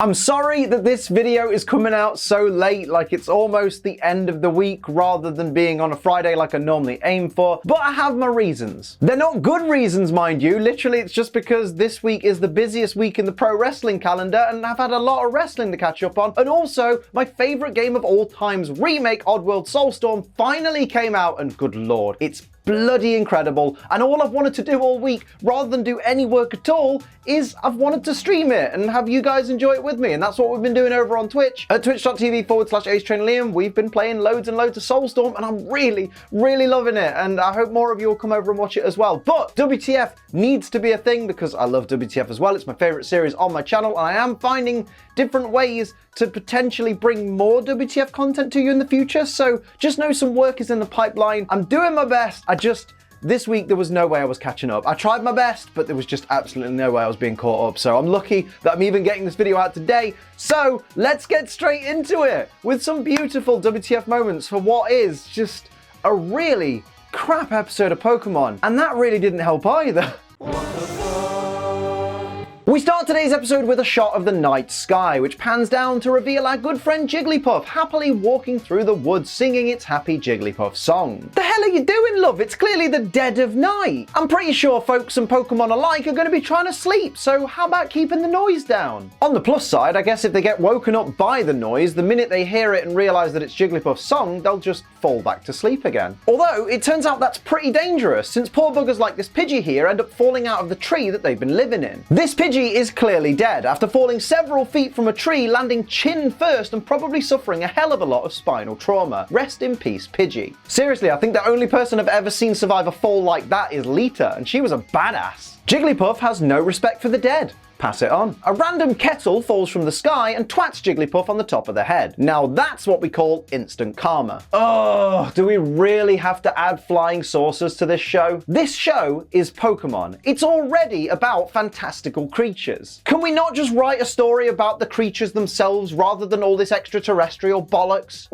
I'm sorry that this video is coming out so late, like it's almost the end of the week rather than being on a Friday like I normally aim for, but I have my reasons. They're not good reasons, mind you. Literally, it's just because this week is the busiest week in the pro wrestling calendar and I've had a lot of wrestling to catch up on. And also, my favorite game of all time's remake, Oddworld Soulstorm, finally came out, and good lord, it's bloody incredible. And all I've wanted to do all week, rather than do any work at all, is I've wanted to stream it and have you guys enjoy it with me. And that's what we've been doing over on Twitch. At twitch.tv/AceTrainLiam, we've been playing loads and loads of Soulstorm, and I'm really, really loving it. And I hope more of you will come over and watch it as well. But WTF needs to be a thing because I love WTF as well. It's my favorite series on my channel, and I am finding different ways to potentially bring more WTF content to you in the future. So just know some work is in the pipeline. I'm doing my best. This week, there was no way I was catching up. I tried my best, but there was just absolutely no way I was being caught up. So I'm lucky that I'm even getting this video out today. So let's get straight into it with some beautiful WTF moments for what is just a really crap episode of Pokemon. And that really didn't help either. We start today's episode with a shot of the night sky, which pans down to reveal our good friend Jigglypuff happily walking through the woods singing its happy Jigglypuff song. The hell are you doing, love? It's clearly the dead of night. I'm pretty sure folks and Pokemon alike are going to be trying to sleep, so how about keeping the noise down? On the plus side, I guess if they get woken up by the noise, the minute they hear it and realise that it's Jigglypuff's song, they'll just fall back to sleep again. Although, it turns out that's pretty dangerous, since poor buggers like this Pidgey here end up falling out of the tree that they've been living in. This Pidgey is clearly dead after falling several feet from a tree, landing chin first and probably suffering a hell of a lot of spinal trauma. Rest in peace, Pidgey. Seriously, I think the only person I've ever seen survive a fall like that is Lita, and she was a badass. Jigglypuff has no respect for the dead. Pass it on. A random kettle falls from the sky and twats Jigglypuff on the top of the head. Now that's what we call instant karma. Oh, do we really have to add flying saucers to this show? This show is Pokemon. It's already about fantastical creatures. Can we not just write a story about the creatures themselves rather than all this extraterrestrial bollocks?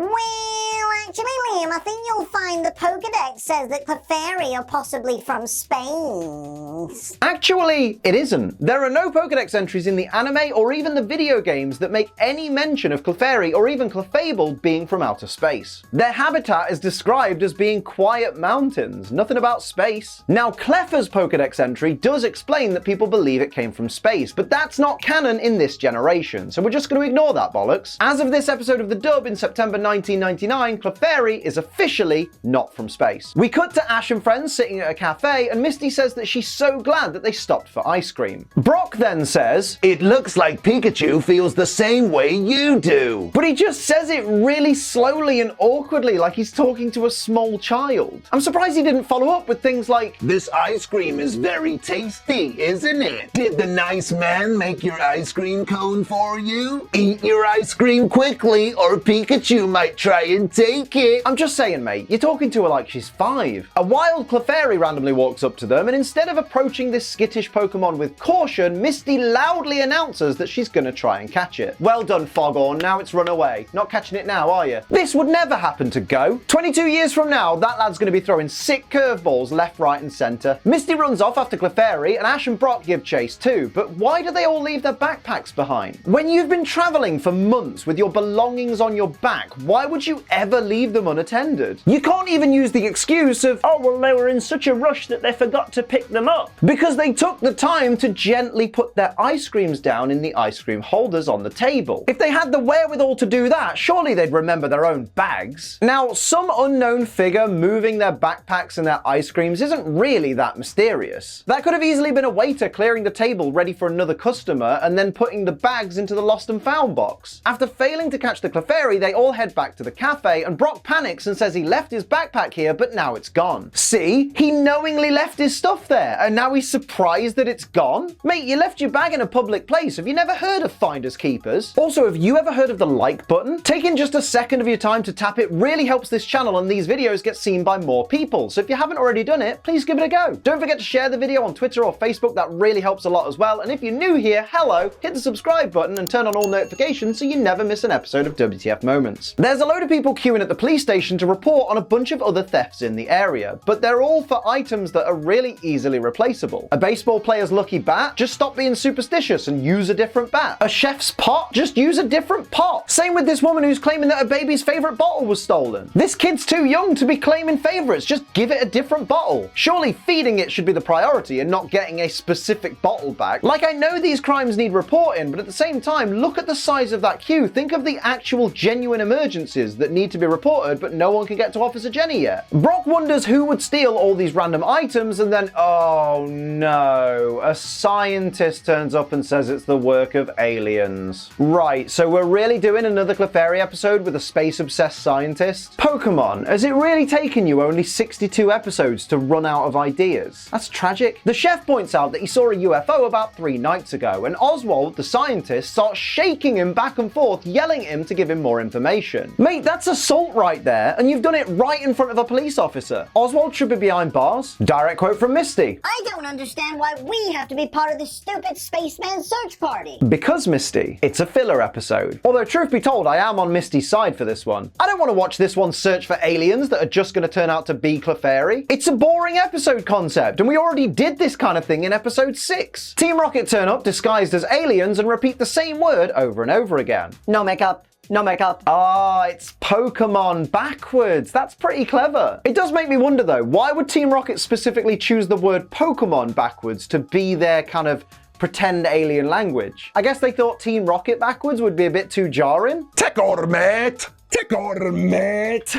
Actually, Liam, I think you'll find the Pokedex says that Clefairy are possibly from space. Actually, it isn't. There are no Pokedex entries in the anime or even the video games that make any mention of Clefairy or even Clefable being from outer space. Their habitat is described as being quiet mountains, nothing about space. Now, Clef's Pokedex entry does explain that people believe it came from space, but that's not canon in this generation, so we're just going to ignore that bollocks. As of this episode of the dub in September 1999, Clefairy is officially not from space. We cut to Ash and friends sitting at a cafe, and Misty says that she's so glad that they stopped for ice cream. Brock then says, "It looks like Pikachu feels the same way you do." But he just says it really slowly and awkwardly, like he's talking to a small child. I'm surprised he didn't follow up with things like, "This ice cream is very tasty, isn't it? Did the nice man make your ice cream cone for you? Eat your ice cream quickly or Pikachu might try and take it." I'm just saying, mate, you're talking to her like she's 5. A wild Clefairy randomly walks up to them, and instead of approaching this skittish Pokemon with caution, Misty loudly announces that she's gonna try and catch it. Well done, Foghorn, now it's run away. Not catching it now, are you? This would never happen to Go. 22 years from now, that lad's gonna be throwing sick curveballs left, right, and center. Misty runs off after Clefairy, and Ash and Brock give chase too, but why do they all leave their backpacks behind? When you've been traveling for months with your belongings on your back, why would you ever leave them unattended? You can't even use the excuse of, "Oh, well, they were in such a rush that they forgot to pick them up," because they took the time to gently put their ice creams down in the ice cream holders on the table. If they had the wherewithal to do that, surely they'd remember their own bags. Now, some unknown figure moving their backpacks and their ice creams isn't really that mysterious. That could have easily been a waiter clearing the table ready for another customer and then putting the bags into the lost and found box. After failing to catch the Clefairy, they all head back to the cafe, and Brock panics and says he left his backpack here, but now it's gone. See? He knowingly left his stuff there, and now he's surprised that it's gone? Mate, you left your bag in a public place. Have you never heard of finders keepers? Also, have you ever heard of the like button? Taking just a second of your time to tap it really helps this channel and these videos get seen by more people. So if you haven't already done it, please give it a go. Don't forget to share the video on Twitter or Facebook. That really helps a lot as well. And if you're new here, hello, hit the subscribe button and turn on all notifications so you never miss an episode of WTF Moments. There's a load of people queuing at the the police station to report on a bunch of other thefts in the area, but they're all for items that are really easily replaceable. A baseball player's lucky bat? Just stop being superstitious and use a different bat. A chef's pot? Just use a different pot. Same with this woman who's claiming that her baby's favorite bottle was stolen. This kid's too young to be claiming favorites, just give it a different bottle. Surely feeding it should be the priority and not getting a specific bottle back. Like, I know these crimes need reporting, but at the same time, look at the size of that queue. Think of the actual genuine emergencies that need to be reported, but no one can get to Officer Jenny yet. Brock wonders who would steal all these random items, and then, oh no, a scientist turns up and says it's the work of aliens. Right, so we're really doing another Clefairy episode with a space-obsessed scientist? Pokémon, has it really taken you only 62 episodes to run out of ideas? That's tragic. The chef points out that he saw a UFO about 3 nights ago, and Oswald, the scientist, starts shaking him back and forth, yelling at him to give him more information. Mate, that's assault right there, and you've done it right in front of a police officer. Oswald should be behind bars. Direct quote from Misty. I don't understand why we have to be part of this stupid spaceman search party. Because, Misty, it's a filler episode. Although, truth be told, I am on Misty's side for this one. I don't want to watch this one search for aliens that are just going to turn out to be Clefairy. It's a boring episode concept, and we already did this kind of thing in episode 6. Team Rocket turn up disguised as aliens and repeat the same word over and over again. No makeup. No makeup. Ah, it's Pokémon backwards. That's pretty clever. It does make me wonder though, why would Team Rocket specifically choose the word Pokémon backwards to be their kind of pretend alien language? I guess they thought Team Rocket backwards would be a bit too jarring. Take order, mate. Take order, mate.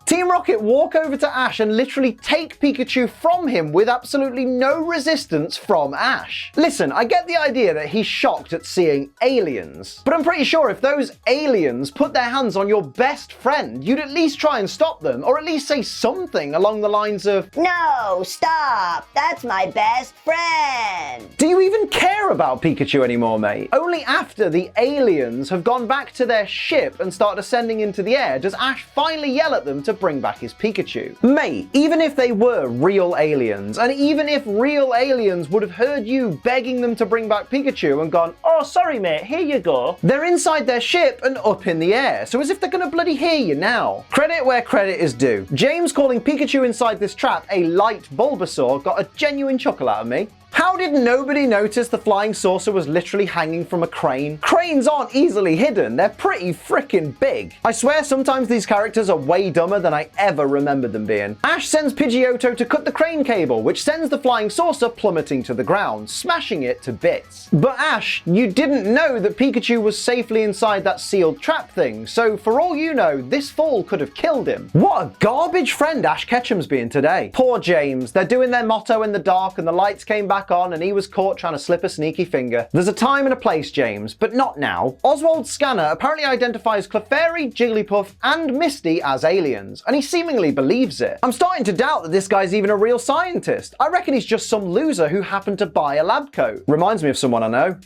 Team Rocket walk over to Ash and literally take Pikachu from him with absolutely no resistance from Ash. Listen, I get the idea that he's shocked at seeing aliens, but I'm pretty sure if those aliens put their hands on your best friend, you'd at least try and stop them, or at least say something along the lines of, No, stop. That's my best friend. do you even care about Pikachu anymore, mate? Only after the aliens have gone back to their ship and start ascending into the air does Ash finally yell at them to bring back his Pikachu. Mate, even if they were real aliens, and even if real aliens would have heard you begging them to bring back Pikachu and gone, oh, sorry mate, here you go, they're inside their ship and up in the air, so as if they're gonna bloody hear you now. Credit where credit is due. James calling Pikachu inside this trap a light Bulbasaur got a genuine chuckle out of me. How did nobody notice the flying saucer was literally hanging from a crane? Cranes aren't easily hidden, they're pretty freaking big. I swear sometimes these characters are way dumber than I ever remembered them being. Ash sends Pidgeotto to cut the crane cable, which sends the flying saucer plummeting to the ground, smashing it to bits. But Ash, you didn't know that Pikachu was safely inside that sealed trap thing, so for all you know, this fall could have killed him. What a garbage friend Ash Ketchum's being today. Poor James, they're doing their motto in the dark and the lights came back on and he was caught trying to slip a sneaky finger. There's a time and a place, James, but not now. Oswald's scanner apparently identifies Clefairy, Jigglypuff, and Misty as aliens, and he seemingly believes it. I'm starting to doubt that this guy's even a real scientist. I reckon he's just some loser who happened to buy a lab coat. Reminds me of someone I know.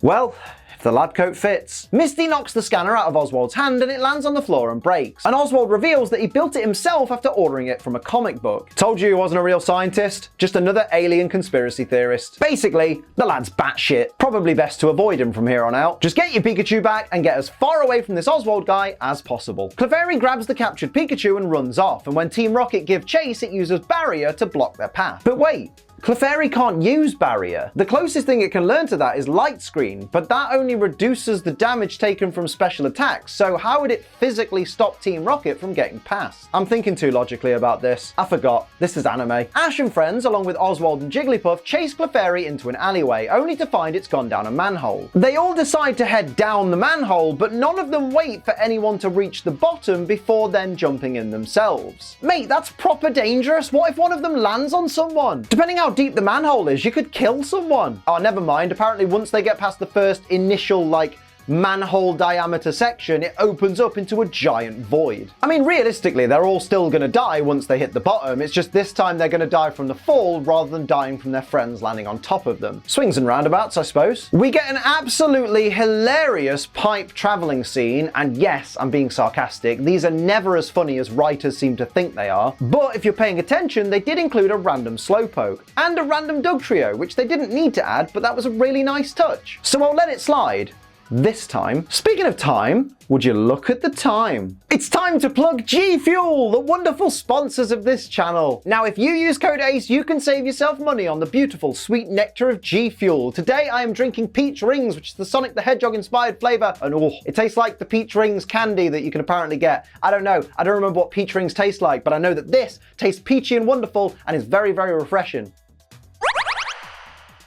Well, the lab coat fits. Misty knocks the scanner out of Oswald's hand and it lands on the floor and breaks. And Oswald reveals that he built it himself after ordering it from a comic book. Told you he wasn't a real scientist, just another alien conspiracy theorist. Basically, the lad's batshit. Probably best to avoid him from here on out. Just get your Pikachu back and get as far away from this Oswald guy as possible. Clefairy grabs the captured Pikachu and runs off, and when Team Rocket give chase, it uses Barrier to block their path. But wait, Clefairy can't use Barrier. The closest thing it can learn to that is Light Screen, but that only reduces the damage taken from special attacks, so how would it physically stop Team Rocket from getting past? I'm thinking too logically about this. I forgot, this is anime. Ash and friends, along with Oswald and Jigglypuff, chase Clefairy into an alleyway, only to find it's gone down a manhole. They all decide to head down the manhole, but none of them wait for anyone to reach the bottom before then jumping in themselves. Mate, that's proper dangerous. What if one of them lands on someone? Depending how deep the manhole is, you could kill someone. Oh, never mind. Apparently once they get past the first initial, manhole diameter section, it opens up into a giant void. I mean, realistically, they're all still gonna die once they hit the bottom. It's just this time they're gonna die from the fall rather than dying from their friends landing on top of them. Swings and roundabouts, I suppose. We get an absolutely hilarious pipe traveling scene, and yes, I'm being sarcastic. These are never as funny as writers seem to think they are, but if you're paying attention, they did include a random Slowpoke and a random Dugtrio, which they didn't need to add, but that was a really nice touch. So I'll let it slide. this time. Speaking of time, would you look at the time? It's time to plug G Fuel, the wonderful sponsors of this channel. Now, if you use code ACE, you can save yourself money on the beautiful sweet nectar of G Fuel. Today, I am drinking Peach Rings, which is the Sonic the Hedgehog inspired flavor, and oh, it tastes like the Peach Rings candy that you can apparently get. I don't know, I don't remember what Peach Rings taste like, but I know that this tastes peachy and wonderful and is very, very refreshing.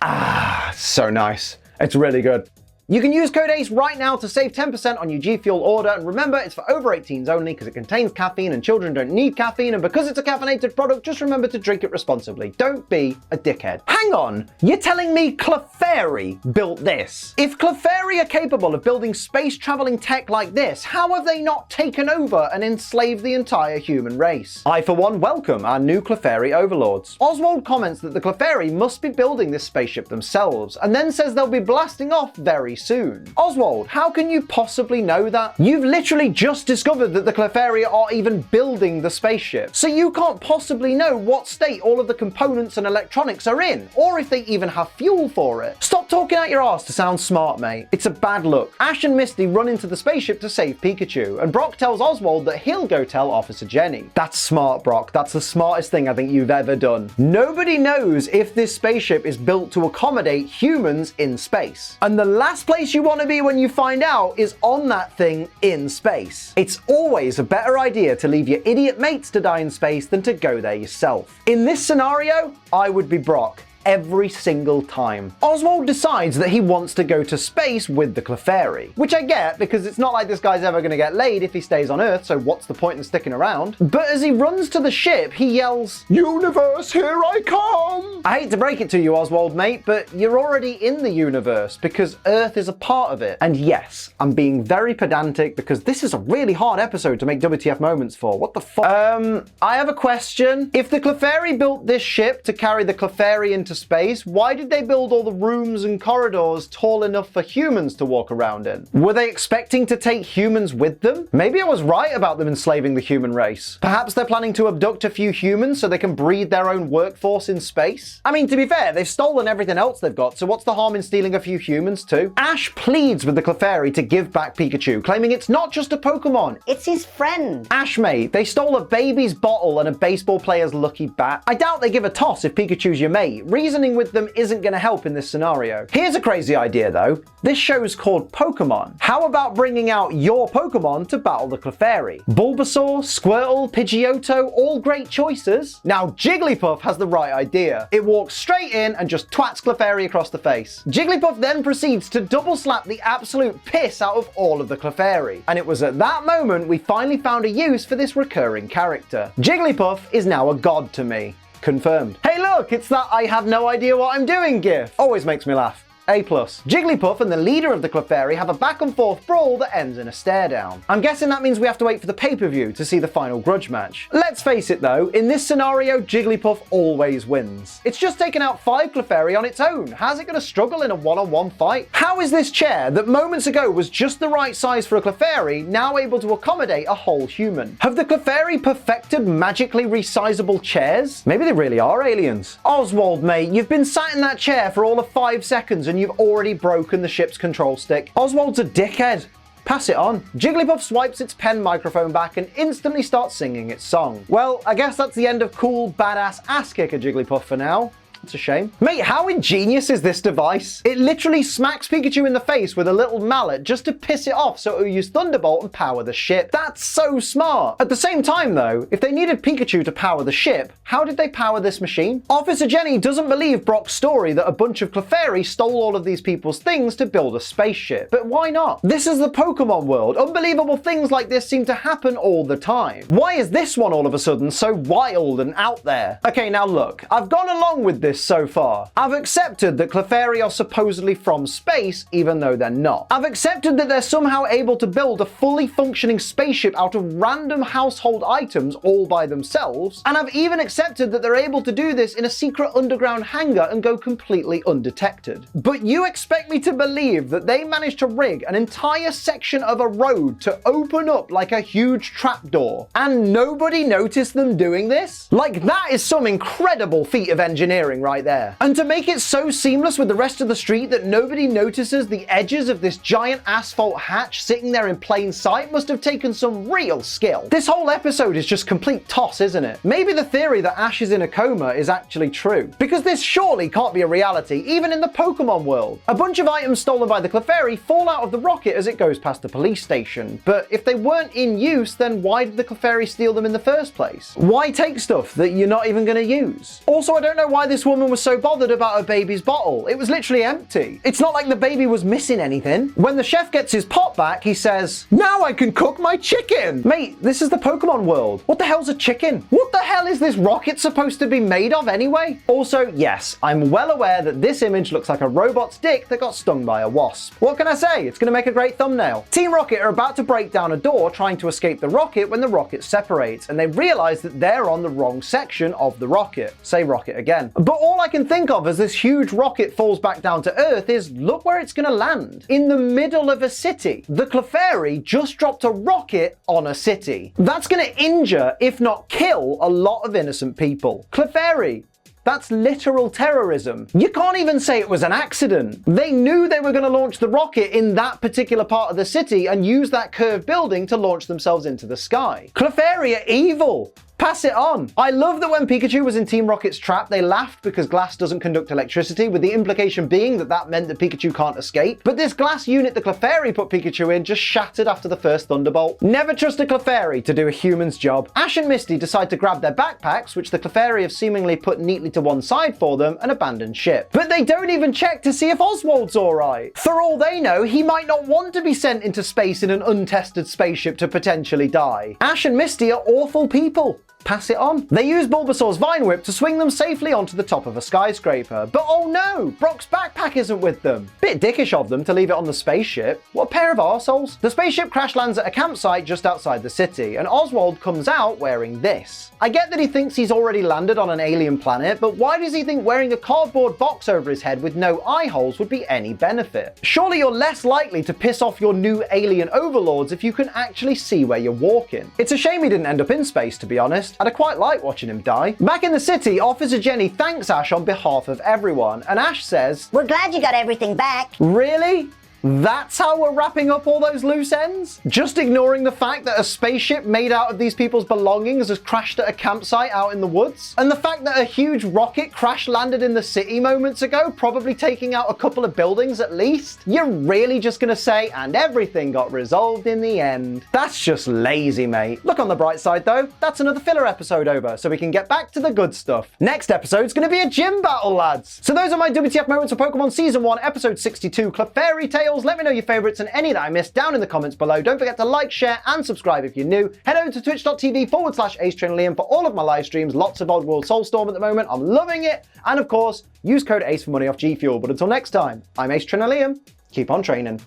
Ah, so nice. It's really good. You can use code ACE right now to save 10% on your G Fuel order, and remember, it's for over 18s only because it contains caffeine and children don't need caffeine, and because it's a caffeinated product, just remember to drink it responsibly. Don't be a dickhead. Hang on, you're telling me Clefairy built this? If Clefairy are capable of building space-traveling tech like this, how have they not taken over and enslaved the entire human race? I, for one, welcome our new Clefairy overlords. Oswald comments that the Clefairy must be building this spaceship themselves, and then says they'll be blasting off very soon. Oswald, how can you possibly know that? You've literally just discovered that the Clefairy are even building the spaceship, so you can't possibly know what state all of the components and electronics are in, or if they even have fuel for it. Stop talking out your arse to sound smart, mate. It's a bad look. Ash and Misty run into the spaceship to save Pikachu, and Brock tells Oswald that he'll go tell Officer Jenny. That's smart, Brock. That's the smartest thing I think you've ever done. Nobody knows if this spaceship is built to accommodate humans in space, and the last place you want to be when you find out is on that thing in space. It's always a better idea to leave your idiot mates to die in space than to go there yourself. In this scenario, I would be Brock. Every single time. Oswald decides that he wants to go to space with the Clefairy, which I get because it's not like this guy's ever going to get laid if he stays on Earth, so what's the point in sticking around? But as he runs to the ship, he yells, "Universe, here I come!" I hate to break it to you, Oswald, mate, but you're already in the universe because Earth is a part of it. And yes, I'm being very pedantic because this is a really hard episode to make WTF moments for. What the fuck? I have a question. If the Clefairy built this ship to carry the Clefairy into space, why did they build all the rooms and corridors tall enough for humans to walk around in? Were they expecting to take humans with them? Maybe I was right about them enslaving the human race. Perhaps they're planning to abduct a few humans so they can breed their own workforce in space? I mean, to be fair, they've stolen everything else they've got, so what's the harm in stealing a few humans too? Ash pleads with the Clefairy to give back Pikachu, claiming it's not just a Pokemon, it's his friend. Ash, mate, they stole a baby's bottle and a baseball player's lucky bat. I doubt they give a toss if Pikachu's your mate. Reasoning with them isn't going to help in this scenario. Here's a crazy idea though. This show's called Pokémon. How about bringing out your Pokémon to battle the Clefairy? Bulbasaur, Squirtle, Pidgeotto, all great choices. Now Jigglypuff has the right idea. It walks straight in and just twats Clefairy across the face. Jigglypuff then proceeds to double slap the absolute piss out of all of the Clefairy. And it was at that moment we finally found a use for this recurring character. Jigglypuff is now a god to me. Confirmed. Hey look, it's that I have no idea what I'm doing gif. Always makes me laugh. A+. Jigglypuff and the leader of the Clefairy have a back and forth brawl that ends in a stare down. I'm guessing that means we have to wait for the pay-per-view to see the final grudge match. Let's face it though, in this scenario, Jigglypuff always wins. It's just taken out 5 Clefairy on its own. How's it going to struggle in a one-on-one fight? How is this chair that moments ago was just the right size for a Clefairy now able to accommodate a whole human? Have the Clefairy perfected magically resizable chairs? Maybe they really are aliens. Oswald, mate, you've been sat in that chair for all of 5 seconds and you've already broken the ship's control stick. Oswald's a dickhead. Pass it on. Jigglypuff swipes its pen microphone back and instantly starts singing its song. Well, I guess that's the end of cool, badass ass-kicker Jigglypuff for now. It's a shame. Mate, how ingenious is this device? It literally smacks Pikachu in the face with a little mallet just to piss it off so it'll use Thunderbolt and power the ship. That's so smart. At the same time though, if they needed Pikachu to power the ship, how did they power this machine? Officer Jenny doesn't believe Brock's story that a bunch of Clefairy stole all of these people's things to build a spaceship. But why not? This is the Pokemon world. Unbelievable things like this seem to happen all the time. Why is this one all of a sudden so wild and out there? Okay, now look, I've gone along with this so far. I've accepted that Clefairy are supposedly from space, even though they're not. I've accepted that they're somehow able to build a fully functioning spaceship out of random household items all by themselves, and I've even accepted that they're able to do this in a secret underground hangar and go completely undetected. But you expect me to believe that they managed to rig an entire section of a road to open up like a huge trapdoor, and nobody noticed them doing this? Like, that is some incredible feat of engineering right there. And to make it so seamless with the rest of the street that nobody notices the edges of this giant asphalt hatch sitting there in plain sight must have taken some real skill. This whole episode is just complete toss, isn't it? Maybe the theory that Ash is in a coma is actually true, because this surely can't be a reality, even in the Pokemon world. A bunch of items stolen by the Clefairy fall out of the rocket as it goes past the police station, but if they weren't in use, then why did the Clefairy steal them in the first place? Why take stuff that you're not even going to use? Also, I don't know why this woman was so bothered about her baby's bottle. It was literally empty. It's not like the baby was missing anything. When the chef gets his pot back, he says, "Now I can cook my chicken!" Mate, this is the Pokemon world. What the hell's a chicken? What the hell is this rocket supposed to be made of anyway? Also, yes, I'm well aware that this image looks like a robot's dick that got stung by a wasp. What can I say? It's going to make a great thumbnail. Team Rocket are about to break down a door trying to escape the rocket when the rocket separates, and they realize that they're on the wrong section of the rocket. Say rocket again. But all I can think of as this huge rocket falls back down to Earth is, look where it's going to land. In the middle of a city. The Clefairy just dropped a rocket on a city. That's going to injure, if not kill, a lot of innocent people. Clefairy, that's literal terrorism. You can't even say it was an accident. They knew they were going to launch the rocket in that particular part of the city and use that curved building to launch themselves into the sky. Clefairy are evil. Pass it on. I love that when Pikachu was in Team Rocket's trap, they laughed because glass doesn't conduct electricity, with the implication being that that meant that Pikachu can't escape. But this glass unit the Clefairy put Pikachu in just shattered after the first Thunderbolt. Never trust a Clefairy to do a human's job. Ash and Misty decide to grab their backpacks, which the Clefairy have seemingly put neatly to one side for them, and abandon ship. But they don't even check to see if Oswald's alright. For all they know, he might not want to be sent into space in an untested spaceship to potentially die. Ash and Misty are awful people. Pass it on. They use Bulbasaur's Vine Whip to swing them safely onto the top of a skyscraper. But oh no, Brock's backpack isn't with them. Bit dickish of them to leave it on the spaceship. What a pair of arseholes. The spaceship crash lands at a campsite just outside the city, and Oswald comes out wearing this. I get that he thinks he's already landed on an alien planet, but why does he think wearing a cardboard box over his head with no eye holes would be any benefit? Surely you're less likely to piss off your new alien overlords if you can actually see where you're walking. It's a shame he didn't end up in space, to be honest. I'd quite like watching him die. Back in the city, Officer Jenny thanks Ash on behalf of everyone, and Ash says, "We're glad you got everything back." Really? That's how we're wrapping up all those loose ends? Just ignoring the fact that a spaceship made out of these people's belongings has crashed at a campsite out in the woods? And the fact that a huge rocket crash landed in the city moments ago, probably taking out a couple of buildings at least? You're really just gonna say, and everything got resolved in the end? That's just lazy, mate. Look on the bright side though, that's another filler episode over, so we can get back to the good stuff. Next episode's gonna be a gym battle, lads. So those are my WTF moments for Pokemon Season 1, Episode 62, Clefairy Tales. Let me know your favorites and any that I missed down in the comments below. Don't forget to like, share, and subscribe if you're new. Head over to twitch.tv/AceTrainLiam for all of my live streams. Lots of Odd World Soulstorm at the moment. I'm loving it. And of course, use code ACE for money off G Fuel. But until next time, I'm Ace Trainer Liam. Keep on training.